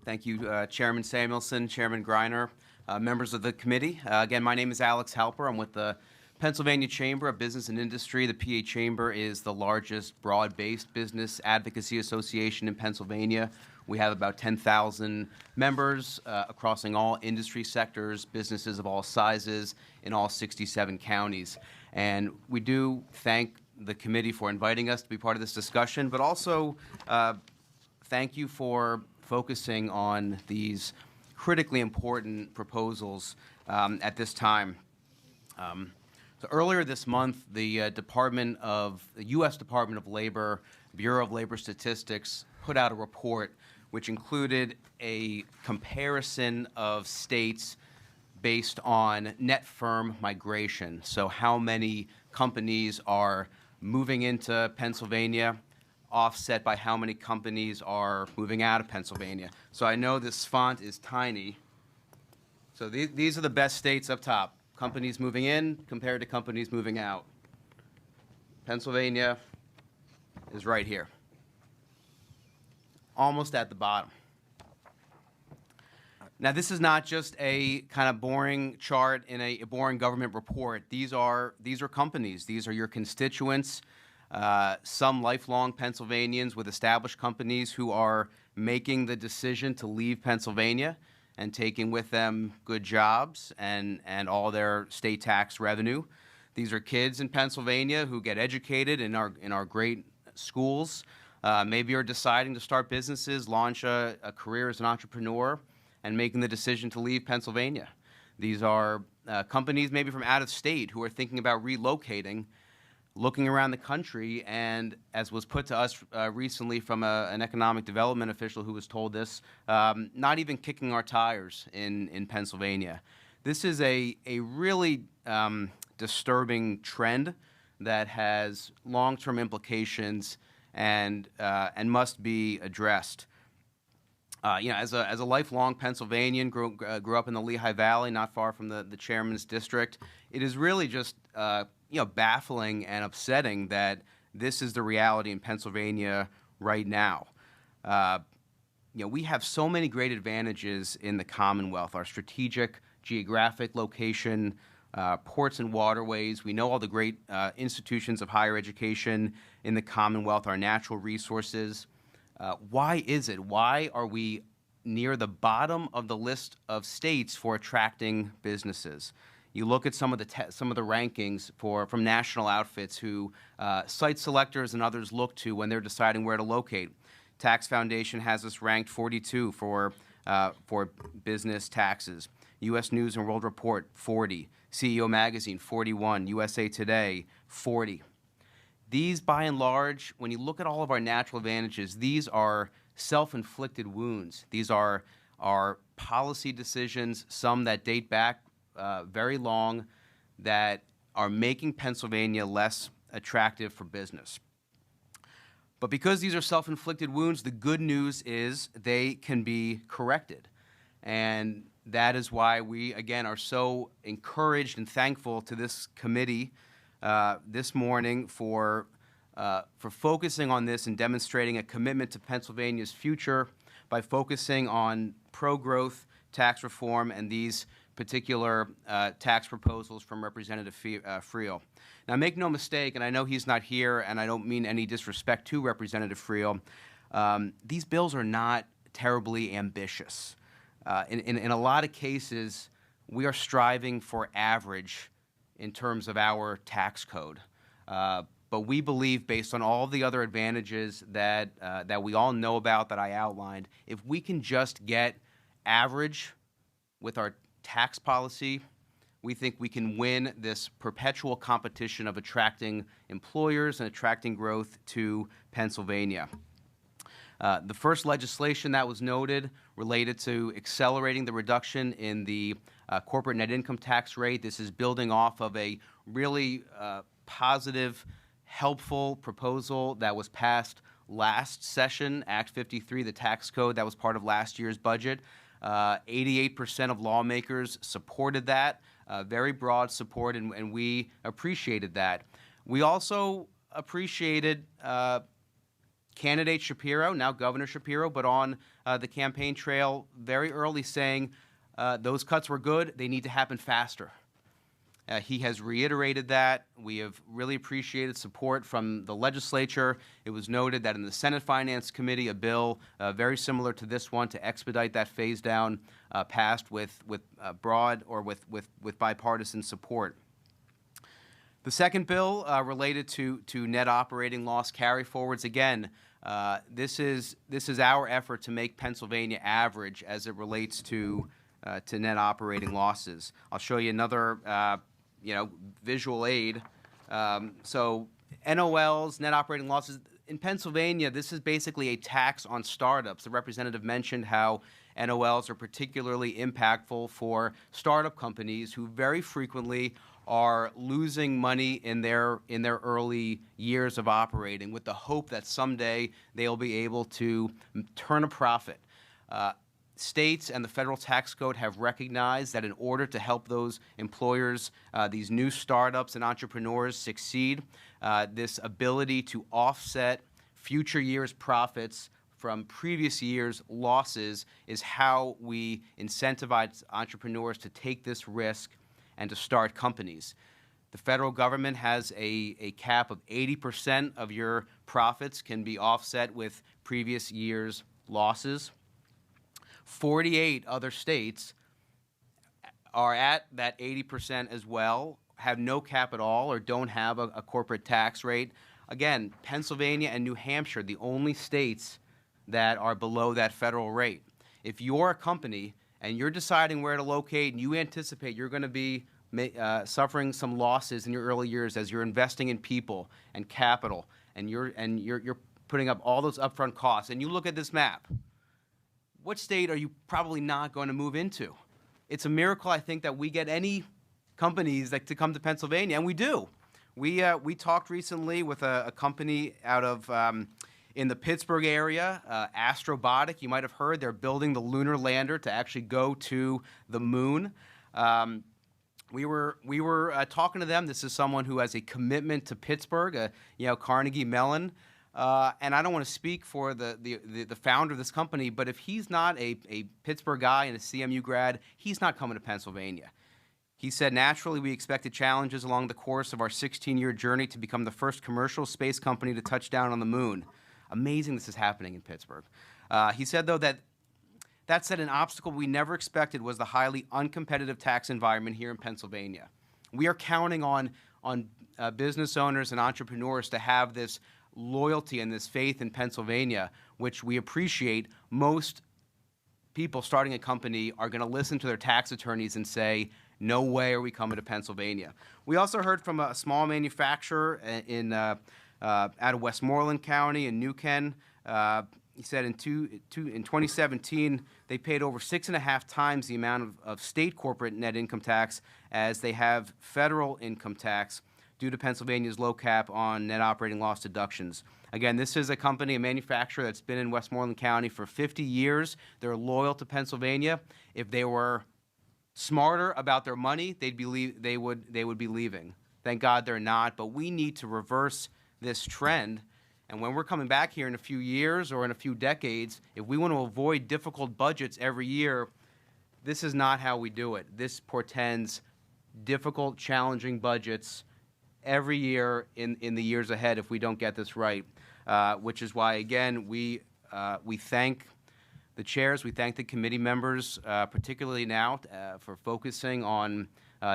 Thank you, Chairman Samuelson, Chairman Greiner, members of the committee. Again, my name is Alex Halper. I'm with the Pennsylvania Chamber of Business and Industry. The PA Chamber is the largest broad-based business advocacy association in Pennsylvania. We have about 10,000 members across all industry sectors, businesses of all sizes in all 67 counties. And we do thank the committee for inviting us to be part of this discussion, but also thank you for focusing on these critically important proposals at this time. So earlier this month, the U.S. Department of Labor, Bureau of Labor Statistics, put out a report which included a comparison of states based on net firm migration. So how many companies are moving into Pennsylvania, offset by how many companies are moving out of Pennsylvania. So I know this font is tiny. So these are the best states up top. Companies moving in compared to companies moving out. Pennsylvania is right here, almost at the bottom. Now, this is not just a kind of boring chart in a boring government report. These are companies. These are your constituents. Some lifelong Pennsylvanians with established companies who are making the decision to leave Pennsylvania and taking with them good jobs and all their state tax revenue. These are kids in Pennsylvania who get educated in our great schools, maybe are deciding to start businesses, launch a career as an entrepreneur, and making the decision to leave Pennsylvania. These are companies maybe from out of state who are thinking about relocating, looking around the country, and as was put to us recently from an economic development official who was told this, not even kicking our tires in Pennsylvania. This is a really disturbing trend that has long-term implications and must be addressed. As a lifelong Pennsylvanian, grew up in the Lehigh Valley, not far from the chairman's district, it is really just baffling and upsetting that this is the reality in Pennsylvania right now. We have so many great advantages in the Commonwealth, our strategic geographic location, ports and waterways. We know all the great institutions of higher education in the Commonwealth, our natural resources. Why is it? Why are we near the bottom of the list of states for attracting businesses? You look at some of the rankings from national outfits who site selectors and others look to when they're deciding where to locate. Tax Foundation has us ranked 42 for business taxes. U.S. News and World Report 40. CEO Magazine 41. USA Today 40. These, by and large, when you look at all of our natural advantages, these are self-inflicted wounds. These are policy decisions, some that date back very long, that are making Pennsylvania less attractive for business. But because these are self-inflicted wounds, the good news is they can be corrected. And that is why we, again, are so encouraged and thankful to this committee this morning for focusing on this and demonstrating a commitment to Pennsylvania's future by focusing on pro-growth tax reform and these particular tax proposals from Representative Friel. Now, make no mistake, and I know he's not here, and I don't mean any disrespect to Representative Friel, these bills are not terribly ambitious. In a lot of cases, we are striving for average in terms of our tax code. But we believe, based on all the other advantages that we all know about that I outlined, if we can just get average with our tax policy, we think we can win this perpetual competition of attracting employers and attracting growth to Pennsylvania. The first legislation that was noted related to accelerating the reduction in the corporate net income tax rate. This is building off of a really positive, helpful proposal that was passed last session, Act 53, the tax code that was part of last year's budget. 88% of lawmakers supported that, very broad support, and we appreciated that. We also appreciated candidate Shapiro, now Governor Shapiro, but on the campaign trail very early saying those cuts were good, they need to happen faster. He has reiterated that. We have really appreciated support from the legislature. It was noted that in the Senate Finance Committee, a bill very similar to this one to expedite that phase down passed with broad or with bipartisan support. The second bill related to net operating loss carryforwards. Again, this is our effort to make Pennsylvania average as it relates to net operating losses. I'll show you another visual aid. So NOLs, net operating losses. In Pennsylvania, this is basically a tax on startups. The representative mentioned how NOLs are particularly impactful for startup companies who very frequently are losing money in their early years of operating with the hope that someday they'll be able to turn a profit. States and the federal tax code have recognized that in order to help those employers, these new startups and entrepreneurs succeed, this ability to offset future years' profits from previous years' losses is how we incentivize entrepreneurs to take this risk and to start companies. The federal government has a cap of 80% of your profits can be offset with previous years' losses. 48 other states are at that 80% as well, have no cap at all, or don't have a corporate tax rate. Again, Pennsylvania and New Hampshire, the only states that are below that federal rate. If you're a company and you're deciding where to locate and you anticipate you're going to be suffering some losses in your early years as you're investing in people and capital, and you're putting up all those upfront costs, and you look at this map, what state are you probably not going to move into? It's a miracle, I think, that we get any companies to come to Pennsylvania, and we do. We talked recently with a company out of in the Pittsburgh area, Astrobotic. You might have heard they're building the lunar lander to actually go to the moon. We were talking to them. This is someone who has a commitment to Pittsburgh, Carnegie Mellon. And I don't want to speak for the founder of this company, but if he's not a Pittsburgh guy and a CMU grad, he's not coming to Pennsylvania. He said, naturally, we expected challenges along the course of our 16-year journey to become the first commercial space company to touch down on the moon. Amazing this is happening in Pittsburgh. He said, though, that said, an obstacle we never expected was the highly uncompetitive tax environment here in Pennsylvania. We are counting on business owners and entrepreneurs to have this loyalty and this faith in Pennsylvania, which we appreciate. Most people starting a company are going to listen to their tax attorneys and say, no way are we coming to Pennsylvania. We also heard from a small manufacturer out of Westmoreland County in New Ken. He said in 2017, they paid over 6.5 times the amount of state corporate net income tax as they have federal income tax due to Pennsylvania's low cap on net operating loss deductions. Again, this is a company, a manufacturer that's been in Westmoreland County for 50 years. They're loyal to Pennsylvania. If they were smarter about their money, they would be leaving. Thank God they're not, but we need to reverse this trend. And when we're coming back here in a few years or in a few decades, if we want to avoid difficult budgets every year, this is not how we do it. This portends difficult, challenging budgets every year in the years ahead if we don't get this right, which is why, again, we thank the chairs, we thank the committee members, particularly now, for focusing on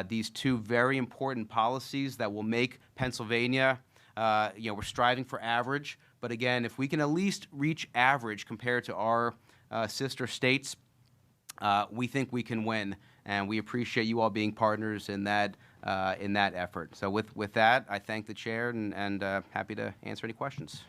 these two very important policies that will make Pennsylvania, we're striving for average, but again, if we can at least reach average compared to our sister states, we think we can win, and we appreciate you all being partners in that effort. So with that, I thank the chair and happy to answer any questions.